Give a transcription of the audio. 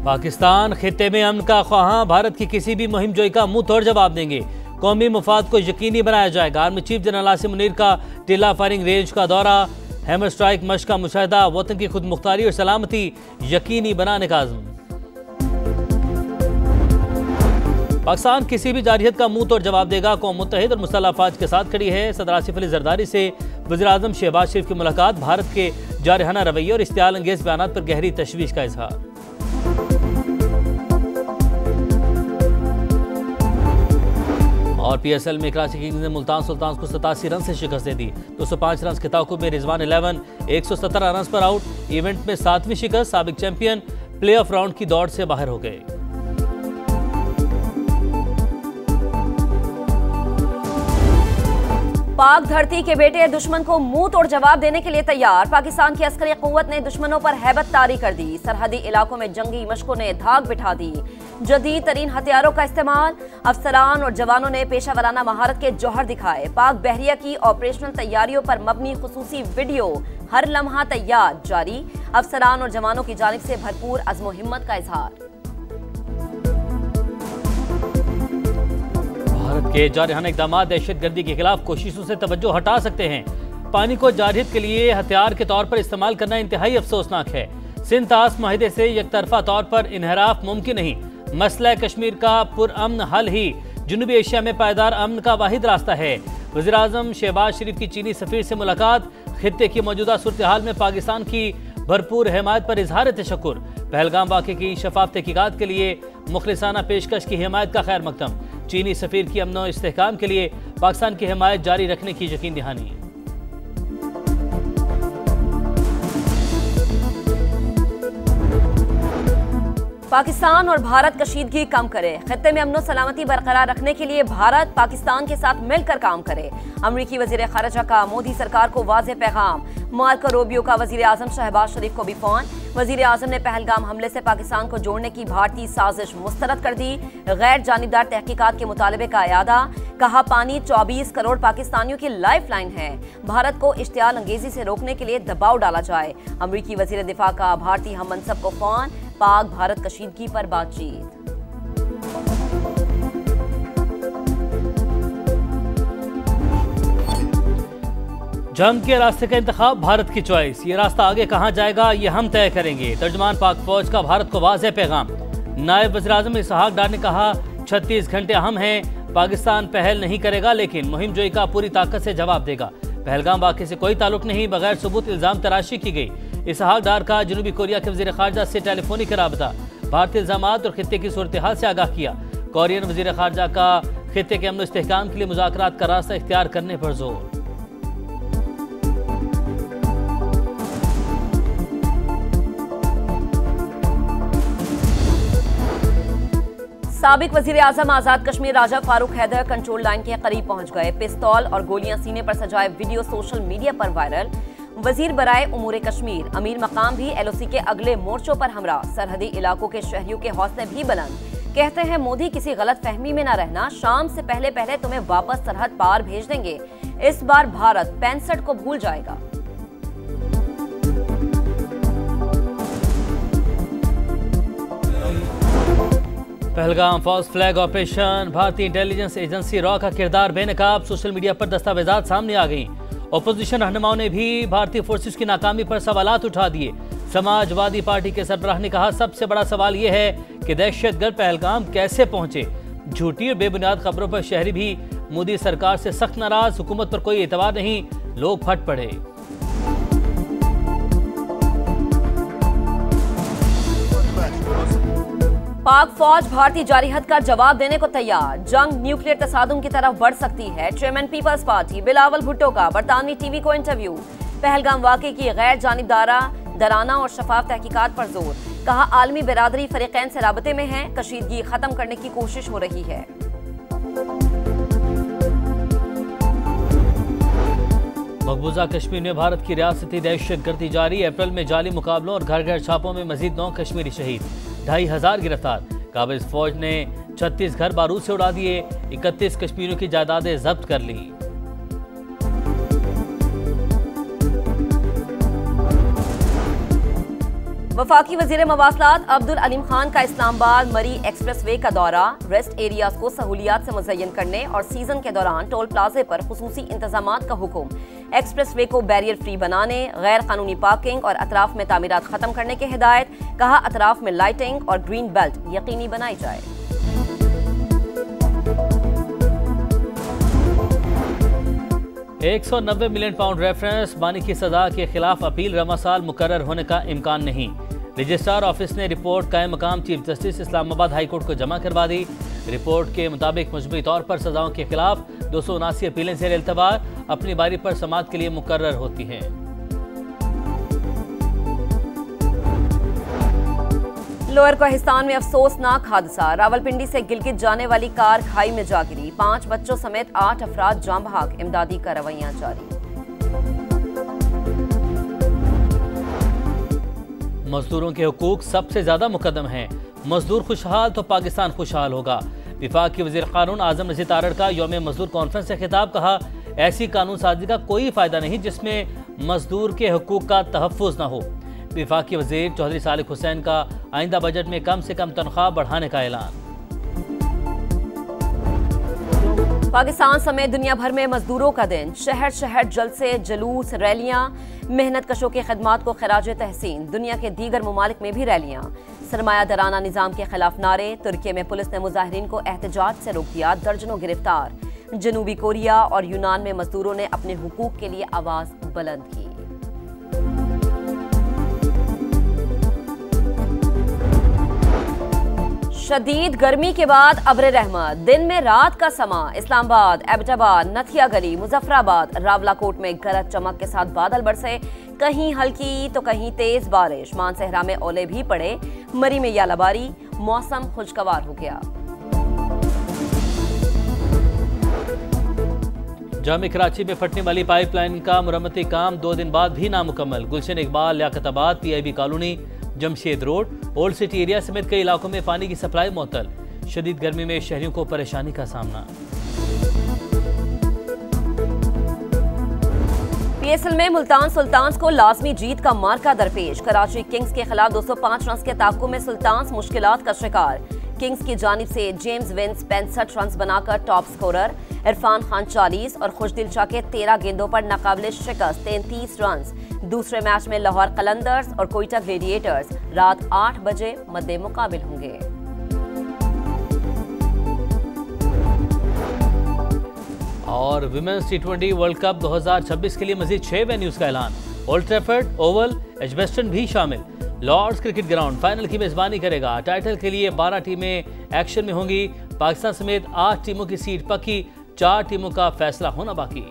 पाकिस्तान खित्ते में अमन का ख्वाहां, भारत की किसी भी मुहिम जोई का मुंह तोड़ जवाब देंगे। कौमी मफाद को यकीनी बनाया जाएगा। Army chief general Asim Munir का टिल्ला फायरिंग रेंज का दौरा, हैमर स्ट्राइक मश्क का मुशाहिदा, वतन की खुद मुख्तारी और सलामती यकीनी बनाने का आज़म। पाकिस्तान किसी भी जारहियत का मुंह तोड़ जवाब देगा। कौम मुत्तहिद और मुसल्लह अफवाज के साथ खड़ी है। सदर आसिफ अली जरदारी से वज़ीर आज़म शहबाज शरीफ की मुलाकात, भारत के जारहाना रवैये और इश्तियाल अंगेज बयानात पर गहरी तशवीश का इजहार। और PSL में कराची किंग्स ने मुल्तान सुल्तान्स को 87 रन से शिकस्त दे दी। 205 रन के ताकुब में रिजवान 11 117 रन पर आउट। इवेंट में 7वीं शिकस्त, साबिक चैंपियन प्ले ऑफ राउंड की दौड़ से बाहर हो गए। पाक धरती के बेटे दुश्मन को मुंह तोड़ जवाब देने के लिए तैयार। पाकिस्तान की अस्करी क़ुव्वत ने दुश्मनों पर हैबत तारी कर दी। सरहदी इलाकों में जंगी मशकों ने धाक बिठा दी। जदीद तरीन हथियारों का इस्तेमाल, अफसरान और जवानों ने पेशा महारत के जौहर दिखाए। पाक बहरिया की ऑपरेशनल तैयारियों पर मबनी खुसूसी वीडियो हर लम्हा तैयार जारी। अफसरान और जवानों की जानिब से भरपूर अज़्म व हिम्मत का इजहार। भारत के जारहाना इक़दामात दहशतगर्दी के खिलाफ कोशिशों से तवज्जो हटा सकते हैं। पानी को जारहियत के लिए हथियार के तौर पर इस्तेमाल करना इंतहाई अफसोसनाक है। सिंध तास माहिदे से यकतरफा तौर पर इन्हराफ मुमकिन नहीं। मसला कश्मीर का पुरअमन हल ही जनूबी एशिया में पायदार अमन का वाहिद रास्ता है। वज़ीर आज़म शहबाज शरीफ की चीनी सफ़ीर से मुलाकात, खित्ते की मौजूदा सूरत हाल में पाकिस्तान की भरपूर हिमायत पर इजहार तशक्कुर। पहलगाम वाक़े की शफाफ तहकीकात के लिए मुखलिसाना पेशकश की हिमायत का खैर मकदम। चीनी सफ़ीर की अमन व इस्तेहकाम के लिए पाकिस्तान की हिमायत जारी रखने की यकीन दहानी। पाकिस्तान और भारत कशीदगी कम करे। खित्ते में अमन सलामती बरकरार रखने के लिए भारत पाकिस्तान के साथ मिलकर काम करे। अमरीकी वज़ीर ख़ारिजा का मोदी सरकार को वाज़ेह पैगाम। मार्को रूबियो का वज़ीर आज़म शहबाज शरीफ को भी फ़ोन। वज़ीर आज़म ने पहलगाम हमले से पाकिस्तान को जोड़ने की भारतीय साजिश मुस्तरद कर दी। गैर जानिबदार तहकीकात के मुतालबे का इयादा। कहा पानी 24 करोड़ पाकिस्तानियों की लाइफ लाइन है। भारत को इश्तियाल अंगेजी से रोकने के लिए दबाव डाला जाए। अमरीकी वज़ीर दिफा का भारतीय हम मनसब को फ़ोन। पाक भारत कशीदगी पर बातचीत। जंग के रास्ते का इंतखाब भारत की चॉइस। ये रास्ता आगे कहां जाएगा ये हम तय करेंगे। तर्जुमान पाक फौज का भारत को वाज़ेह पैगाम। नायब वज़ीर आज़म इसहाक डार ने कहा 36 घंटे अहम हैं। पाकिस्तान पहल नहीं करेगा लेकिन मुहिम जोई का पूरी ताकत से जवाब देगा। पहलगाम वाक़े से कोई ताल्लुक नहीं, बगैर सबूत इल्ज़ाम तराशी की गई। इसहाक डार का जनूबी कोरिया के वज़ीर ख़ारजा से टेलीफोनिक राबता, भारतीय इल्ज़ामात और खित्ते की सूरत हाल से आगाह किया। कोरियन वज़ीर ख़ारजा का खित्ते के अमन इस्तेहकाम के लिए मुज़ाकरात का रास्ता इख्तियार करने पर जोर। साबिक वज़ीर आज़म आज़ाद कश्मीर राजा फारूक हैदर कंट्रोल लाइन के करीब पहुंच गए। पिस्तौल और गोलियां सीने पर सजाए वीडियो सोशल मीडिया पर वायरल। वज़ीर बराए उमूर कश्मीर अमीर मकाम भी LOC के अगले मोर्चों पर हमरा। सरहदी इलाकों के शहरियों के हौसले भी बुलंद। कहते हैं मोदी किसी गलत फहमी में न रहना, शाम से पहले पहले तुम्हें वापस सरहद पार भेज देंगे। इस बार भारत 65 को भूल जाएगा। पहलगाम फॉल्स फ्लैग ऑपरेशन, भारतीय इंटेलिजेंस एजेंसी रॉ का किरदार बेनकाब। सोशल मीडिया पर दस्तावेजात सामने आ गई। ओपोजिशन रहनुमाओं ने भी भारतीय फोर्सेस की नाकामी पर सवालात उठा दिए। समाजवादी पार्टी के सरबराह ने कहा सबसे बड़ा सवाल यह है कि दहशतगर्द पहलगाम कैसे पहुंचे। झूठी और बेबुनियाद खबरों पर शहरी भी मोदी सरकार से सख्त नाराज। हुकूमत पर कोई एतबार नहीं, लोग फट पड़े। पाक फौज भारतीय जारहियत का जवाब देने को तैयार। जंग न्यूक्लियर तसादुम की तरफ बढ़ सकती है। चेयरमैन पीपल्स पार्टी बिलावल भुट्टो का बरतानवी टीवी को इंटरव्यू। पहलगाम वाक़े की गैर जानिबदाराना और शफाफ तहकीकात पर जोर। कहा आलमी बिरादरी फरीकैन से राबते में है, कशीदगी खत्म करने की कोशिश हो रही है। मकबूजा कश्मीर में भारत की रियासती दहशतगर्दी जारी। अप्रैल में जाली मुकाबलों और घर घर छापों में मजीद 9 कश्मीरी शहीद, 2500 गिरफ्तार। काबिज फौज ने 36 घर बारूद से उड़ा दिए। 31 कश्मीरियों की जायदादें जब्त कर ली। वफाकी वजीर मवासलात अब्दुल अलीम खान का इस्लामाबाद मरी एक्सप्रेसवे का दौरा। रेस्ट एरियाज को सहूलियात से मुज़य्यन करने और सीजन के दौरान टोल प्लाजे पर खुसूसी इंतजामात का हुक्म। एक्सप्रेसवे को बैरियर फ्री बनाने, गैर कानूनी पार्किंग और अतराफ में तामीरात खत्म करने की हिदायत। कहा, अतराफ में लाइटिंग और ग्रीन बेल्ट यकीनी बनाई जाए। £190 मिलियन रेफरेंस बानी की सजा के खिलाफ अपील रवा साल मुकर्रर होने का इम्कान नहीं। रजिस्ट्रार ऑफिस ने रिपोर्ट कायम मकाम chief justice Islamabad high court को जमा करवा दी। रिपोर्ट के मुताबिक मजमूई तौर पर सजाओं के खिलाफ 279 अपीलें ज़ेर इल्तबार अपनी बारी पर समाअत के लिए मुकर्रर होती हैं। लोअर कोहिस्तान में अफसोसनाक हादसा। रावलपिंडी से गिलगित जाने वाली कार खाई में जा गिरी। 5 बच्चों समेत 8 अफराद जाम बहक। इमदादी कार्रवाइयां जारी। मजदूरों के हुकूक सबसे ज्यादा मुकदम हैं। मजदूर खुशहाल तो पाकिस्तान खुशहाल होगा। विफाक की वज़ीर क़ानून आज़म नज़ीर तारड़ का यौम मजदूर कॉन्फ्रेंस से खिताब। कहा, ऐसी कानून साजी का कोई फायदा नहीं जिसमें मजदूर के हुकूक का तहफ़्फ़ुज़ न हो। विफाकी वज़ीर चौधरी सालिक हुसैन का आइंदा बजट में कम से कम तनख्वाह बढ़ाने का ऐलान। पाकिस्तान समेत दुनिया भर में मजदूरों का दिन। शहर शहर जलसे, जुलूस, रैलियां। मेहनत कशों की खदमात को खराज तहसीन। दुनिया के दीगर ममालिक में भी रैलियां। सरमाया दराना निज़ाम के खिलाफ नारे। तुर्की में पुलिस ने मुजाहिरीन को एहतजाज से रोक दिया। दर्जनों गिरफ्तार। जनूबी कोरिया और यूनान में मजदूरों ने अपने हुकूक के लिए आवाज बुलंद की। शदीद गर्मी के बाद अब्र रहमत। दिन में रात का समा। इस्लामाबाद, एबटाबाद, नथिया गली, मुजफ्फराबाद, रावलाकोट में गरज चमक के साथ बादल बरसे। कहीं हल्की तो कहीं तेज बारिश। मानसहरा में ओले भी पड़े। मरी में यालाबारी। मौसम खुशगवार हो गया। जामे कराची में फटने वाली पाइपलाइन का मुरम्मती काम 2 दिन बाद भी नामुकम्मल। Gulshan Iqbal, Liaquatabad, PIB colony, Jamshed road, old city area समेत कई इलाकों में पानी की सप्लाई मुअत्तल। शदीद गर्मी में शहरियों को परेशानी का सामना। PSL में मुल्तान सुल्तान्स को लाजमी जीत का मार्का दरपेश। कराची किंग्स के खिलाफ 205 रन के ताक़ुब में सुल्तान्स मुश्किलात का शिकार। किंग्स की जानिब से जेम्स विंस 65 रन बनाकर टॉप स्कोरर। इरफान खान 40 और खुशदिल शाह के 13 गेंदों पर नाकाबिले शिकस्त 33 रन। दूसरे मैच में लाहौर कलंदर्स और कोयटा ग्लेडिएटर्स रात 8 बजे मद्दे मुकाबिल होंगे। और विमेंस T20 वर्ल्ड कप 2026 के लिए मजीद 6 वेन्यूज का ऐलान। ओल्ड ट्रैफर्ड, ओवल, एजबेस्टन भी शामिल। लॉर्ड्स क्रिकेट ग्राउंड फाइनल की मेजबानी करेगा। टाइटल के लिए 12 टीमें एक्शन में होंगी। पाकिस्तान समेत 8 टीमों की सीट पक्की। 4 टीमों का फैसला होना बाकी।